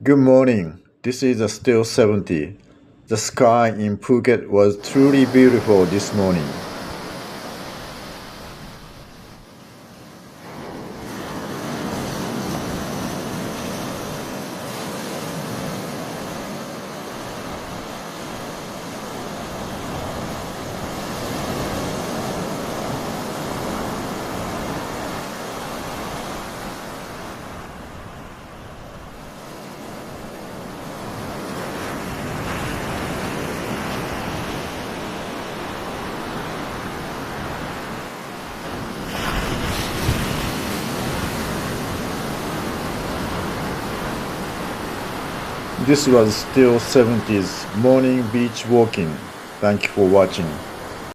Good morning. This is still 70. The sky in Phuket was truly beautiful this morning. This was still 70s morning beach walking. Thank you for watching.